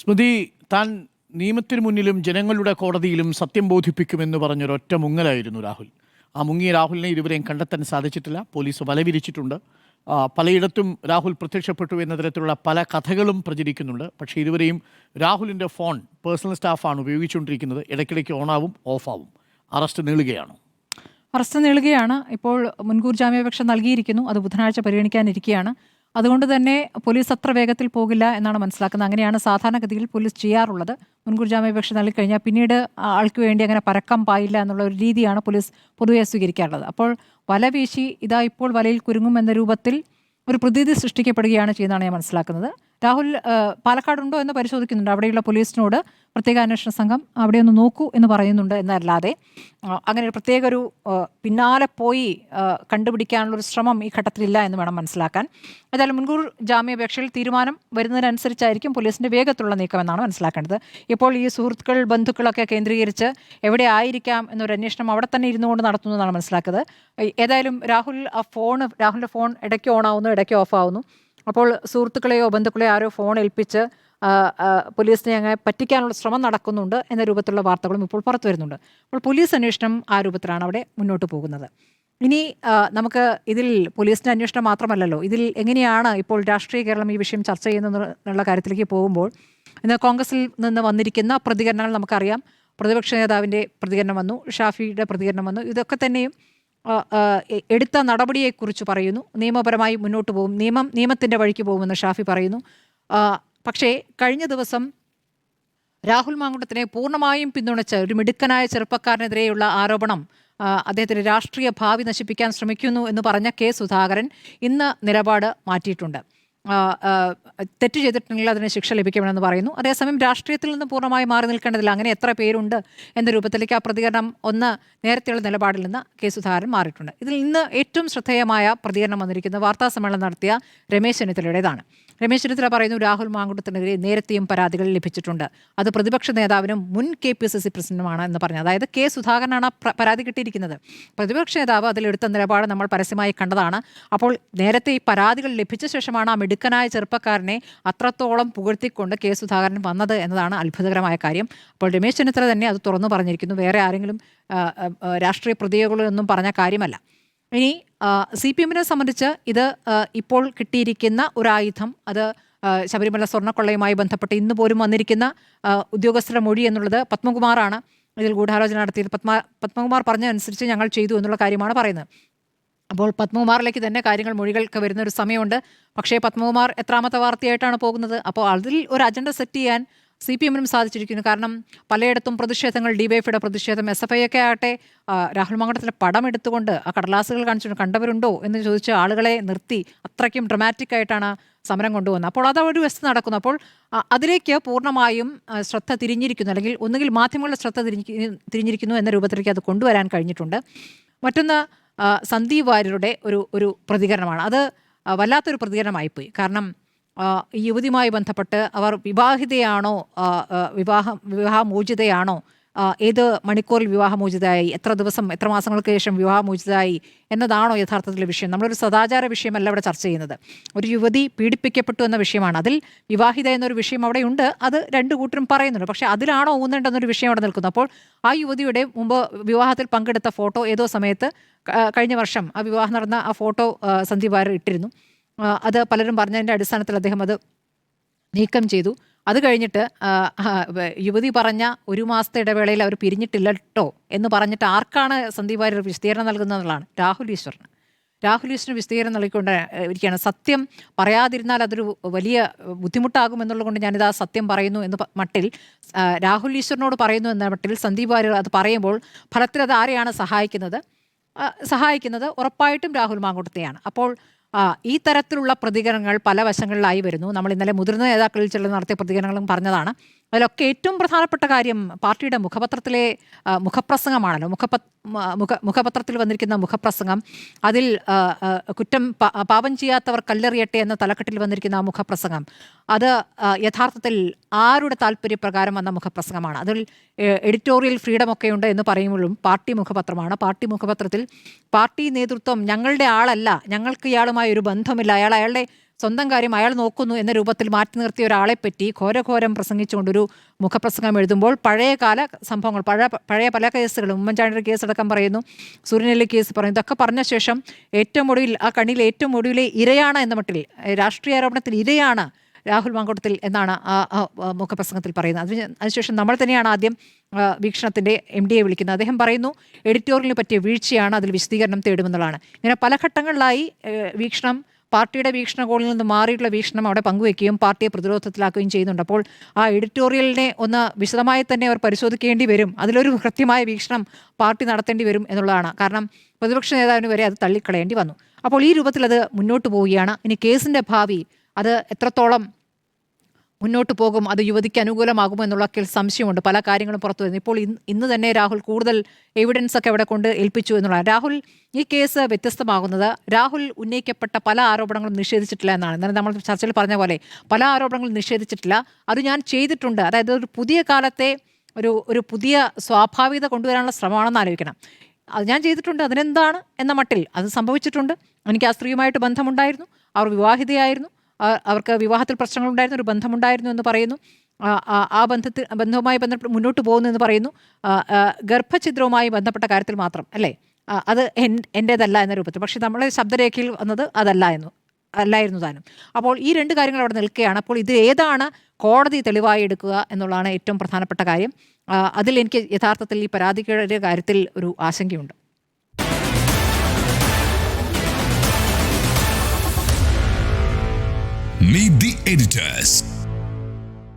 സ്മൃതി, താൻ നിയമത്തിന് മുന്നിലും ജനങ്ങളുടെ കോടതിയിലും സത്യം ബോധിപ്പിക്കുമെന്ന് പറഞ്ഞൊരൊറ്റ മുങ്ങലായിരുന്നു രാഹുൽ. ആ മുങ്ങിയ രാഹുലിനെ ഇതുവരെയും കണ്ടെത്താൻ സാധിച്ചിട്ടില്ല. പോലീസ് വലവിരിച്ചിട്ടുണ്ട്. പലയിടത്തും രാഹുൽ പ്രത്യക്ഷപ്പെട്ടു എന്ന തരത്തിലുള്ള പല കഥകളും പ്രചരിക്കുന്നുണ്ട്. പക്ഷേ ഇതുവരെയും രാഹുലിൻ്റെ ഫോൺ പേഴ്സണൽ സ്റ്റാഫാണ് ഉപയോഗിച്ചുകൊണ്ടിരിക്കുന്നത്. ഇടയ്ക്കിടയ്ക്ക് ഓണാവും ഓഫാവും. അറസ്റ്റ് നീളുകയാണ്. ഇപ്പോൾ മുൻകൂർ ജാമ്യാപേക്ഷ നൽകിയിരിക്കുന്നു. അത് ബുധനാഴ്ച പരിഗണിക്കാനിരിക്കുകയാണ്. അതുകൊണ്ട് തന്നെ പോലീസ് അത്ര വേഗത്തിൽ പോകില്ല എന്നാണ് മനസ്സിലാക്കുന്നത്. അങ്ങനെയാണ് സാധാരണഗതിയിൽ പോലീസ് ചെയ്യാറുള്ളത്. മുൻകൂർ ജാമ്യാപേക്ഷ നൽകിക്കഴിഞ്ഞാൽ പിന്നീട് ആൾക്ക് വേണ്ടി അങ്ങനെ പരക്കം പായില്ല എന്നുള്ള ഒരു രീതിയാണ് പോലീസ് പൊതുവെ സ്വീകരിക്കാറുള്ളത്. അപ്പോൾ വല വീശി ഇതാ ഇപ്പോൾ വലയിൽ കുരുങ്ങും എന്ന രൂപത്തിൽ ഒരു പ്രതീതി സൃഷ്ടിക്കപ്പെടുകയാണ് ചെയ്യുന്നതാണ് ഞാൻ മനസ്സിലാക്കുന്നത്. രാഹുൽ പാലക്കാടുണ്ടോ എന്ന് പരിശോധിക്കുന്നുണ്ട്. അവിടെയുള്ള പോലീസിനോട് പ്രത്യേക അന്വേഷണ സംഘം അവിടെ ഒന്ന് നോക്കൂ എന്ന് പറയുന്നുണ്ട് എന്നല്ലാതെ അങ്ങനെ ഒരു പ്രത്യേക ഒരു പിന്നാലെ പോയി കണ്ടുപിടിക്കാനുള്ളൊരു ശ്രമം ഈ ഘട്ടത്തിലില്ല എന്ന് വേണം മനസ്സിലാക്കാൻ. ഏതായാലും മുൻകൂർ ജാമ്യാപേക്ഷയിൽ തീരുമാനം വരുന്നതിനനുസരിച്ചായിരിക്കും പോലീസിൻ്റെ വേഗത്തിലുള്ള നീക്കമെന്നാണ് മനസ്സിലാക്കേണ്ടത്. ഇപ്പോൾ ഈ സുഹൃത്തുക്കൾ ബന്ധുക്കളൊക്കെ കേന്ദ്രീകരിച്ച് എവിടെ ആയിരിക്കാം എന്നൊരു അന്വേഷണം അവിടെ തന്നെ ഇരുന്നുകൊണ്ട് നടത്തുന്നതാണ് മനസ്സിലാക്കുന്നത്. ഏതായാലും രാഹുലിൻ്റെ ഫോൺ ഇടയ്ക്ക് ഓണാവുന്നു, ഇടയ്ക്ക് ഓഫാവുന്നു. അപ്പോൾ സുഹൃത്തുക്കളെയോ ബന്ധുക്കളെയോ ആരോ ഫോൺ ഏൽപ്പിച്ച് പോലീസിനെ അങ്ങനെ പറ്റിക്കാനുള്ള ശ്രമം നടക്കുന്നുണ്ട് എന്ന രൂപത്തിലുള്ള വാർത്തകളും ഇപ്പോൾ പുറത്തു വരുന്നുണ്ട്. അപ്പോൾ പോലീസ് അന്വേഷണം ആ രൂപത്തിലാണ് അവിടെ മുന്നോട്ട് പോകുന്നത്. ഇനി നമുക്ക് ഇതിൽ പോലീസിൻ്റെ അന്വേഷണം മാത്രമല്ലല്ലോ, ഇതിൽ എങ്ങനെയാണ് ഇപ്പോൾ രാഷ്ട്രീയ കേരളം ഈ വിഷയം ചർച്ച ചെയ്യുന്നതെന്നുള്ള കാര്യത്തിലേക്ക് പോകുമ്പോൾ ഇന്ന് കോൺഗ്രസിൽ നിന്ന് വന്നിരിക്കുന്ന പ്രതികരണങ്ങൾ നമുക്കറിയാം. പ്രതിപക്ഷ നേതാവിൻ്റെ പ്രതികരണം വന്നു, ഷാഫിയുടെ പ്രതികരണം വന്നു. ഇതൊക്കെ തന്നെയും എടുത്ത നടപടിയെക്കുറിച്ച് പറയുന്നു. നിയമപരമായി മുന്നോട്ട് പോകും, നിയമത്തിൻ്റെ വഴിക്ക് പോകുമെന്ന് ഷാഫി പറയുന്നു. പക്ഷേ കഴിഞ്ഞ ദിവസം രാഹുൽ മാങ്കൂട്ടത്തിനെ പൂർണ്ണമായും പിന്തുണച്ച് ഒരു മിടുക്കനായ ചെറുപ്പക്കാരനെതിരെയുള്ള ആരോപണം അദ്ദേഹത്തിൻ്റെ രാഷ്ട്രീയ ഭാവി നശിപ്പിക്കാൻ ശ്രമിക്കുന്നു എന്ന് പറഞ്ഞ കെ സുധാകരൻ ഇന്ന് നിലപാട് മാറ്റിയിട്ടുണ്ട്. തെറ്റ് ചെയ്തിട്ടുണ്ടെങ്കിൽ അതിന് ശിക്ഷ ലഭിക്കുമെന്ന് പറയുന്നു. അതേസമയം രാഷ്ട്രീയത്തിൽ നിന്ന് പൂർണ്ണമായി മാറി നിൽക്കേണ്ടതില്ല, അങ്ങനെ എത്ര പേരുണ്ട് എന്ന രൂപത്തിലേക്ക് ആ പ്രതികരണം നേരത്തെയുള്ള നിലപാടിൽ നിന്ന് കെ സുധാകരൻ മാറിയിട്ടുണ്ട്. ഇതിൽ ഇന്ന് ഏറ്റവും ശ്രദ്ധേയമായ പ്രതികരണം വന്നിരിക്കുന്നത് വാർത്താ സമ്മേളനം നടത്തിയ രമേശ് ചെന്നിത്തലയുടേതാണ്. രമേശ് ചെന്നിത്തല പറയുന്നു, രാഹുൽ മാങ്കൂട്ടത്തിനെതിരെ നേരത്തെയും പരാതികൾ ലഭിച്ചിട്ടുണ്ട്. അത് പ്രതിപക്ഷ നേതാവിനും മുൻ KPCC പ്രസിഡന്റുമാണ് എന്ന് പറഞ്ഞു. അതായത് കെ സുധാകരനാണ് പരാതി കിട്ടിയിരിക്കുന്നത്. പ്രതിപക്ഷ നേതാവ് അതിലെടുത്ത നിലപാട് നമ്മൾ പരസ്യമായി കണ്ടതാണ്. അപ്പോൾ നേരത്തെ ഈ പരാതികൾ ലഭിച്ച ശേഷമാണ് ആ മിടുക്കനായ ചെറുപ്പക്കാരനെ അത്രത്തോളം പുകഴ്ത്തിക്കൊണ്ട് കെ സുധാകരൻ വന്നത് എന്നതാണ് അത്ഭുതകരമായ കാര്യം. അപ്പോൾ രമേശ് ചെന്നിത്തല തന്നെ അത് തുറന്നു പറഞ്ഞിരിക്കുന്നു. വേറെ ആരെങ്കിലും രാഷ്ട്രീയ പ്രതികളൊന്നും പറഞ്ഞ കാര്യമല്ല. ഇനി CPM-നെ സംബന്ധിച്ച് ഇത് ഇപ്പോൾ കിട്ടിയിരിക്കുന്ന ഒരായുധം, അത് ശബരിമല സ്വർണ്ണക്കൊള്ളയുമായി ബന്ധപ്പെട്ട് ഇന്ന് പോലും വന്നിരിക്കുന്ന ഉദ്യോഗസ്ഥരുടെ മൊഴി എന്നുള്ളത് പത്മകുമാറാണ് ഇതിൽ ഗൂഢാലോചന നടത്തിയത്. പത്മകുമാർ പറഞ്ഞതനുസരിച്ച് ഞങ്ങൾ ചെയ്തു എന്നുള്ള കാര്യമാണ് പറയുന്നത്. അപ്പോൾ പത്മകുമാറിലേക്ക് തന്നെ മൊഴികൾക്ക് വരുന്ന ഒരു സമയമുണ്ട്. പക്ഷേ പത്മകുമാർ എത്രാമത്തെ വാർത്തയായിട്ടാണ് പോകുന്നത്? അപ്പോൾ അതിൽ ഒരു അജണ്ട സെറ്റ് ചെയ്യാൻ CPM-നും സാധിച്ചിരിക്കുന്നു. കാരണം പലയിടത്തും പ്രതിഷേധങ്ങൾ, DYFIയുടെ പ്രതിഷേധം, SFI ഒക്കെ ആകട്ടെ രാഹുൽ മാങ്കൂട്ടത്തിൻ്റെ പടം എടുത്തുകൊണ്ട് ആ കടലാസുകൾ കാണിച്ചിട്ടുണ്ട്, കണ്ടവരുണ്ടോ എന്ന് ചോദിച്ച് ആളുകളെ നിർത്തി അത്രയ്ക്കും ഡ്രമാറ്റിക് ആയിട്ടാണ് സമരം കൊണ്ടുപോകുന്നത്. അപ്പോൾ അത് ഒരു വശത്ത് നടക്കുന്നു. അപ്പോൾ അതിലേക്ക് പൂർണ്ണമായും ശ്രദ്ധ തിരിഞ്ഞിരിക്കുന്നു, അല്ലെങ്കിൽ ഒന്നുകിൽ മാധ്യമങ്ങളുടെ ശ്രദ്ധ തിരിഞ്ഞിരിക്കുന്നു എന്ന രൂപത്തിലേക്ക് അത് കൊണ്ടുവരാൻ കഴിഞ്ഞിട്ടുണ്ട്. മറ്റൊന്ന് സന്ദീപ് വാര്യരുടെ ഒരു പ്രതികരണമാണ്. അത് വല്ലാത്തൊരു പ്രതികരണമായിപ്പോയി. കാരണം ഈ യുവതിയുമായി ബന്ധപ്പെട്ട് അവർ വിവാഹിതയാണോ, വിവാഹമോചിതയാണോ, ഏത് മണിക്കൂറിൽ വിവാഹമോചിതയായി, എത്ര മാസങ്ങൾക്ക് ശേഷം വിവാഹമോചിതയായി എന്നതാണോ യഥാർത്ഥത്തിലെ വിഷയം? നമ്മളൊരു സദാചാര വിഷയമല്ല ഇവിടെ ചർച്ച ചെയ്യുന്നത്. ഒരു യുവതി പീഡിപ്പിക്കപ്പെട്ടു എന്ന വിഷയമാണ്. അതിൽ വിവാഹിത എന്നൊരു വിഷയം അവിടെയുണ്ട്, അത് രണ്ടു കൂട്ടരും പറയുന്നുണ്ട്. പക്ഷേ അതിലാണോ ഊന്നേണ്ടെന്നൊരു വിഷയം അവിടെ നിൽക്കുന്നു. അപ്പോൾ ആ യുവതിയുടെ മുമ്പ് വിവാഹത്തിൽ പങ്കെടുത്ത ഫോട്ടോ ഏതോ സമയത്ത് കഴിഞ്ഞ വർഷം ആ വിവാഹം നടന്ന ആ ഫോട്ടോ സന്ദീപ് വാര്യർ ഇട്ടിരുന്നു. അത് പലരും പറഞ്ഞതിൻ്റെ അടിസ്ഥാനത്തിൽ അദ്ദേഹം അത് നീക്കം ചെയ്തു. അത് കഴിഞ്ഞിട്ട് യുവതി പറഞ്ഞ 1 മാസത്തെ ഇടവേളയിൽ അവർ പിരിഞ്ഞിട്ടില്ല കേട്ടോ എന്ന് പറഞ്ഞിട്ട് ആർക്കാണ് സന്ദീപ് വാര്യർ വിശദീകരണം നൽകുന്നതെന്നുള്ളതാണ് രാഹുൽ ഈശ്വറിന് വിശദീകരണം നൽകിക്കൊണ്ട് ഇരിക്കുകയാണ്. സത്യം പറയാതിരുന്നാൽ അതൊരു വലിയ ബുദ്ധിമുട്ടാകുമെന്നുള്ളത് കൊണ്ട് ഞാനിത് ആ സത്യം പറയുന്നു എന്ന് മട്ടിൽ രാഹുൽ ഈശ്വറിനോട് പറയുന്നു എന്ന മട്ടിൽ സന്ദീപ് വാര്യർ അത് പറയുമ്പോൾ ഫലത്തിൽ അത് ആരെയാണ് സഹായിക്കുന്നത്? ഉറപ്പായിട്ടും രാഹുൽ മാങ്കൂട്ടത്തെയാണ്. അപ്പോൾ ഈ തരത്തിലുള്ള പ്രതികരണങ്ങൾ പല വശങ്ങളിലായി വരുന്നു. നമ്മൾ ഇന്നലെ മുതിർന്ന നേതാക്കളിൽ ചിലർ നടത്തിയ പ്രതികരണങ്ങളും പറഞ്ഞതാണ്. അതിലൊക്കെ ഏറ്റവും പ്രധാനപ്പെട്ട കാര്യം പാർട്ടിയുടെ മുഖപത്രത്തിലെ മുഖപ്രസംഗമാണല്ലോ. മുഖപത്രത്തിൽ വന്നിരിക്കുന്ന മുഖപ്രസംഗം, അതിൽ പാപം ചെയ്യാത്തവർ കല്ലെറിയട്ടെ എന്ന തലക്കെട്ടിൽ വന്നിരിക്കുന്ന ആ മുഖപ്രസംഗം, അത് യഥാർത്ഥത്തിൽ ആരുടെ താല്പര്യപ്രകാരം വന്ന മുഖപ്രസംഗമാണ്? അതിൽ എഡിറ്റോറിയൽ ഫ്രീഡം ഒക്കെ ഉണ്ട് എന്ന് പറയുമ്പോഴും പാർട്ടി മുഖപത്രമാണ്. പാർട്ടി മുഖപത്രത്തിൽ പാർട്ടി നേതൃത്വം ഞങ്ങളുടെ ആളല്ല, ഞങ്ങൾക്ക് ഇയാളുമായി ഒരു ബന്ധമില്ല, അയാളുടെ സ്വന്തം കാര്യം അയാൾ നോക്കുന്നു എന്ന രൂപത്തിൽ മാറ്റി നിർത്തിയ ഒരാളെപ്പറ്റി ഘോരഘോരം പ്രസംഗിച്ചുകൊണ്ടൊരു മുഖപ്രസംഗം എഴുതുമ്പോൾ പഴയകാല സംഭവങ്ങൾ പഴയ പല കേസുകളും ഉമ്മൻചാണ്ടിയുടെ കേസടക്കം പറയുന്നു, സൂര്യനെല്ലി കേസ് പറയുന്നു, ഇതൊക്കെ പറഞ്ഞ ശേഷം ഏറ്റവും ഒടുവിൽ ആ കണ്ണിൽ ഏറ്റവും ഒടുവിലെ ഇരയാണ് എന്ന മട്ടിൽ രാഷ്ട്രീയ ആരോപണത്തിൽ ഇരയാണ് രാഹുൽ മാങ്കൂട്ടത്തിൽ എന്നാണ് ആ മുഖപ്രസംഗത്തിൽ പറയുന്നത്. അതിനുശേഷം നമ്മൾ തന്നെയാണ് ആദ്യം വീക്ഷണത്തിൻ്റെ MD വിളിക്കുന്നത്. അദ്ദേഹം പറയുന്നു എഡിറ്റോറിയലിന് പറ്റിയ വീഴ്ചയാണ്, അതിൽ വിശദീകരണം തേടുമെന്നുള്ളതാണ്. ഇങ്ങനെ പല ഘട്ടങ്ങളിലായി വീക്ഷണം പാർട്ടിയുടെ വീക്ഷണകോണിൽ നിന്ന് മാറിയിട്ടുള്ള വീക്ഷണം അവിടെ പങ്കുവെക്കുകയും പാർട്ടിയെ പ്രതിരോധത്തിലാക്കുകയും ചെയ്യുന്നുണ്ട്. അപ്പോൾ ആ എഡിറ്റോറിയലിനെ ഒന്ന് വിശദമായി തന്നെ അവർ പരിശോധിക്കേണ്ടി വരും, അതിലൊരു കൃത്യമായ വീക്ഷണം പാർട്ടി നടത്തേണ്ടി വരും എന്നുള്ളതാണ്. കാരണം പ്രതിപക്ഷ നേതാവിന് വരെ അത് തള്ളിക്കളയേണ്ടി വന്നു. അപ്പോൾ ഈ രൂപത്തിൽ അത് മുന്നോട്ട് പോവുകയാണ്. ഇനി കേസിൻ്റെ ഭാവി അത് എത്രത്തോളം മുന്നോട്ട് പോകും, അത് യുവതിക്ക് അനുകൂലമാകുമോ എന്നുള്ളൊക്കെ സംശയമുണ്ട്. പല കാര്യങ്ങളും പുറത്തു വരുന്നു. ഇപ്പോൾ ഇന്ന് തന്നെ രാഹുൽ കൂടുതൽ എവിഡൻസ് ഒക്കെ അവിടെ കൊണ്ട് ഏൽപ്പിച്ചു എന്നുള്ളതാണ്. രാഹുൽ ഈ കേസ് വ്യത്യസ്തമാകുന്നത് രാഹുൽ ഉന്നയിക്കപ്പെട്ട പല ആരോപണങ്ങളും നിഷേധിച്ചിട്ടില്ല എന്നാണ്. എന്നാൽ നമ്മൾ ചർച്ചയിൽ പറഞ്ഞ പോലെ പല ആരോപണങ്ങളും നിഷേധിച്ചിട്ടില്ല. അത് ഞാൻ ചെയ്തിട്ടുണ്ട്, അതായത് ഒരു പുതിയ കാലത്തെ ഒരു പുതിയ സ്വാഭാവികത കൊണ്ടുവരാനുള്ള ശ്രമമാണെന്ന് ആലോചിക്കണം. അത് ഞാൻ ചെയ്തിട്ടുണ്ട്, അതിനെന്താണ് എന്ന മട്ടിൽ അത് സംഭവിച്ചിട്ടുണ്ട്. എനിക്ക് ആ സ്ത്രീയുമായിട്ട് ബന്ധമുണ്ടായിരുന്നു, അവർ വിവാഹിതയായിരുന്നു, അവർക്ക് വിവാഹത്തിൽ പ്രശ്നങ്ങളുണ്ടായിരുന്നു, ഒരു ബന്ധമുണ്ടായിരുന്നു എന്ന് പറയുന്നു. ആ ബന്ധവുമായി ബന്ധപ്പെട്ട് മുന്നോട്ട് പോകുന്നു എന്ന് പറയുന്നു. ഗർഭഛിദ്രവുമായി ബന്ധപ്പെട്ട കാര്യത്തിൽ മാത്രം അല്ലേ, അത് എൻ്റേതല്ല എന്ന രൂപത്തിൽ. പക്ഷേ നമ്മളെ ശബ്ദരേഖയിൽ വന്നത് അല്ലായിരുന്നു താനും. അപ്പോൾ ഈ രണ്ട് കാര്യങ്ങൾ അവിടെ നിൽക്കുകയാണ്. അപ്പോൾ ഇത് ഏതാണ് കോടതി തെളിവായി എടുക്കുക എന്നുള്ളതാണ് ഏറ്റവും പ്രധാനപ്പെട്ട കാര്യം. അതിൽ എനിക്ക് യഥാർത്ഥത്തിൽ ഈ പരാതിയുടെ കാര്യത്തിൽ ഒരു ആശങ്കയുണ്ട്. Meet the editors.